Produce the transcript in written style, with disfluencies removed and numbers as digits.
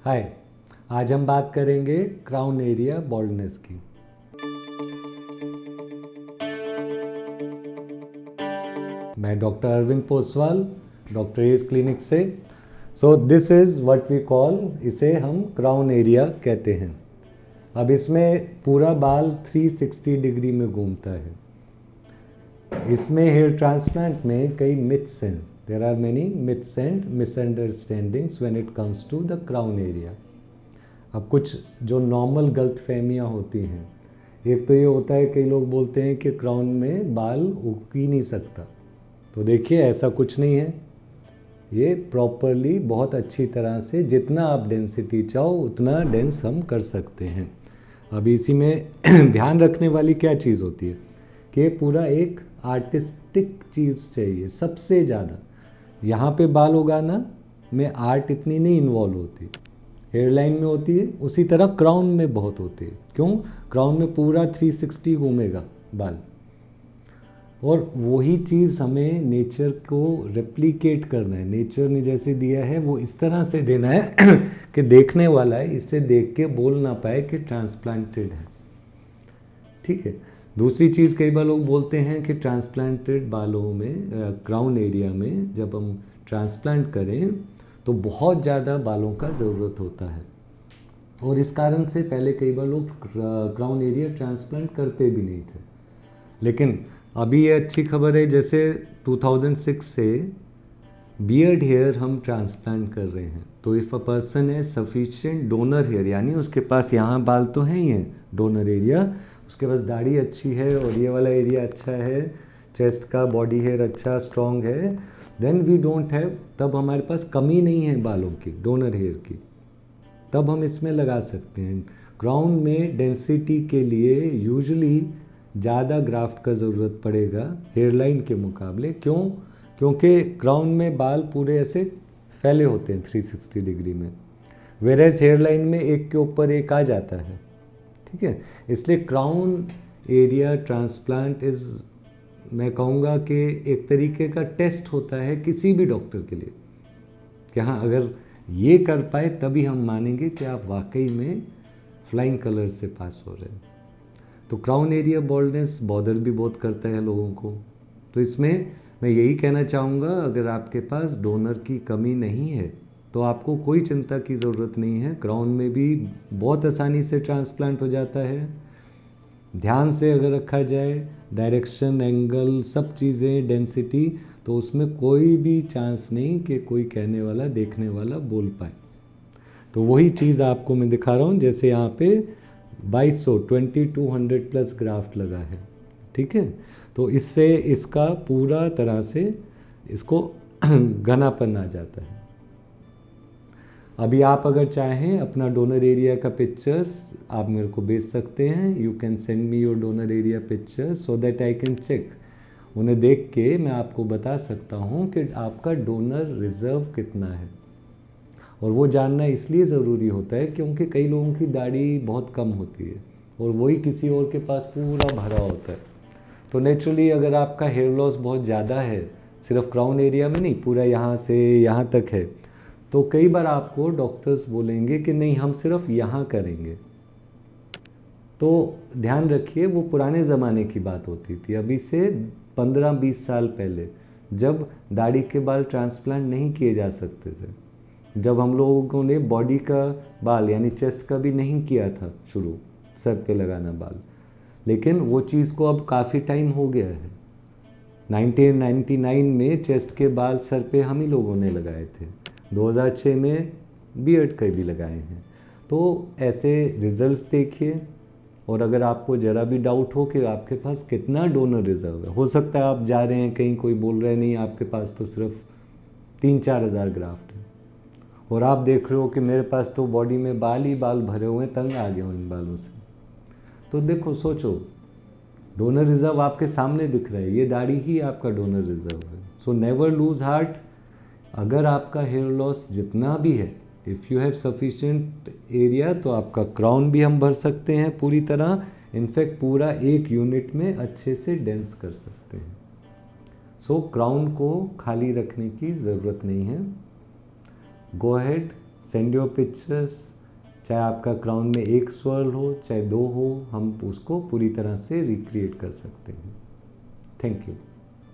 हाय, आज हम बात करेंगे क्राउन एरिया बॉल्डनेस की। मैं doctor Arvind Poswal, doctor age clinic से। So this is what we call, इसे हम क्राउन एरिया कहते हैं। अब इसमें पूरा बाल 360 डिग्री में घूमता है। इसमें हेयर ट्रांसप्लांट में कई मिथ्स हैं। There are many myths and misunderstandings when it comes to the crown area. अब कुछ जो नॉर्मल गलतफहमियां होती हैं, एक तो ये होता है कई लोग बोलते हैं कि क्राउन में बाल उग ही नहीं सकता। तो देखिए, ऐसा कुछ नहीं है। ये प्रॉपरली बहुत अच्छी तरह से जितना आप डेंसिटी चाहो उतना डेंस हम कर सकते हैं। अब इसी में ध्यान रखने वाली क्या चीज़ होती है कि पूरा एक आर्टिस्टिक चीज़ चाहिए सबसे ज़्यादा। यहाँ पे बाल उगाना में आर्ट इतनी नहीं इन्वॉल्व होती, हेयरलाइन में होती है, उसी तरह क्राउन में बहुत होती है। क्यों? क्राउन में पूरा 360 घूमेगा बाल, और वही चीज़ हमें नेचर को रेप्लिकेट करना है। नेचर ने जैसे दिया है वो इस तरह से देना है कि देखने वाला है इससे देख के बोल ना पाए कि ट्रांसप्लांटेड है। ठीक है। दूसरी चीज़, कई बार लोग बोलते हैं कि ट्रांसप्लांटेड बालों में, क्राउन एरिया में जब हम ट्रांसप्लांट करें तो बहुत ज़्यादा बालों का ज़रूरत होता है, और इस कारण से पहले कई बार लोग क्राउन एरिया ट्रांसप्लांट करते भी नहीं थे। लेकिन अभी ये अच्छी खबर है, जैसे 2006 से बियर्ड हेयर हम ट्रांसप्लांट कर रहे हैं। तो इफ़ अ पर्सन है सफिशिएंट डोनर हेयर, यानी उसके पास यहाँ बाल तो हैं ही हैं, डोनर एरिया, उसके पास दाढ़ी अच्छी है और ये वाला एरिया अच्छा है, चेस्ट का बॉडी हेयर अच्छा स्ट्रॉन्ग है, देन वी डोंट हैव, तब हमारे पास कमी नहीं है बालों की, डोनर हेयर की, तब हम इसमें लगा सकते हैं। क्राउन में डेंसिटी के लिए यूजुअली ज़्यादा ग्राफ्ट का ज़रूरत पड़ेगा हेयरलाइन के मुकाबले। क्यों? क्योंकि क्राउन में बाल पूरे ऐसे फैले होते हैं 360 डिग्री में, वेरेज हेयरलाइन में एक के ऊपर एक आ जाता है। ठीक है, इसलिए क्राउन एरिया ट्रांसप्लांट इज़, मैं कहूँगा कि एक तरीके का टेस्ट होता है किसी भी डॉक्टर के लिए कि हाँ, अगर ये कर पाए तभी हम मानेंगे कि आप वाकई में फ्लाइंग कलर से पास हो रहे हैं। तो क्राउन एरिया बॉल्डनेस बॉदर भी बहुत करता है लोगों को। तो इसमें मैं यही कहना चाहूँगा, अगर आपके पास डोनर की कमी नहीं है तो आपको कोई चिंता की ज़रूरत नहीं है। क्राउन में भी बहुत आसानी से ट्रांसप्लांट हो जाता है। ध्यान से अगर रखा जाए, डायरेक्शन, एंगल, सब चीज़ें, डेंसिटी, तो उसमें कोई भी चांस नहीं कि कोई कहने वाला, देखने वाला बोल पाए। तो वही चीज़ आपको मैं दिखा रहा हूँ। जैसे यहाँ पे 2200 प्लस ग्राफ्ट लगा है। ठीक है, तो इससे इसका पूरा तरह से इसको घनापन आ जाता है। अभी आप अगर चाहें अपना डोनर एरिया का पिक्चर्स आप मेरे को भेज सकते हैं। You can send me your donor area pictures so that I can check. उन्हें देख के मैं आपको बता सकता हूँ कि आपका डोनर रिजर्व कितना है। और वो जानना इसलिए ज़रूरी होता है क्योंकि कई लोगों की दाढ़ी बहुत कम होती है और वही किसी और के पास पूरा भरा होता है। तो नेचुरली अगर आपका हेयर लॉस बहुत ज़्यादा है, सिर्फ क्राउन एरिया में नहीं, पूरा यहाँ से यहाँ तक है, तो कई बार आपको डॉक्टर्स बोलेंगे कि नहीं, हम सिर्फ यहाँ करेंगे। तो ध्यान रखिए, वो पुराने ज़माने की बात होती थी। अभी से 15-20 साल पहले, जब दाढ़ी के बाल ट्रांसप्लांट नहीं किए जा सकते थे, जब हम लोगों ने बॉडी का बाल यानी चेस्ट का भी नहीं किया था शुरू, सर पे लगाना बाल, लेकिन वो चीज़ को अब काफ़ी टाइम हो गया है। 1999 में चेस्ट के बाल सर पे हम ही लोगों ने लगाए थे, 2006 में बियर्ड के भी लगाए हैं। तो ऐसे रिजल्ट्स देखिए, और अगर आपको ज़रा भी डाउट हो कि आपके पास कितना डोनर रिजर्व है, हो सकता है आप जा रहे हैं कहीं, कोई बोल रहे नहीं आपके पास तो सिर्फ 3-4 हज़ार ग्राफ्ट है, और आप देख रहे हो कि मेरे पास तो बॉडी में बाल ही बाल भरे हुए हैं, तंग आ गए उन बालों से। तो देखो, सोचो, डोनर रिजर्व आपके सामने दिख रहा है, ये दाढ़ी ही आपका डोनर रिजर्व है। So never lose heart. अगर आपका हेयर लॉस जितना भी है, if you have sufficient area, तो आपका क्राउन भी हम भर सकते हैं पूरी तरह, इनफैक्ट पूरा एक यूनिट में अच्छे से डेंस कर सकते हैं। सो क्राउन को खाली रखने की ज़रूरत नहीं है। Go ahead, send your pictures, चाहे आपका क्राउन में एक स्वर्ल हो चाहे दो हो, हम उसको पूरी तरह से रिक्रिएट कर सकते हैं। Thank you.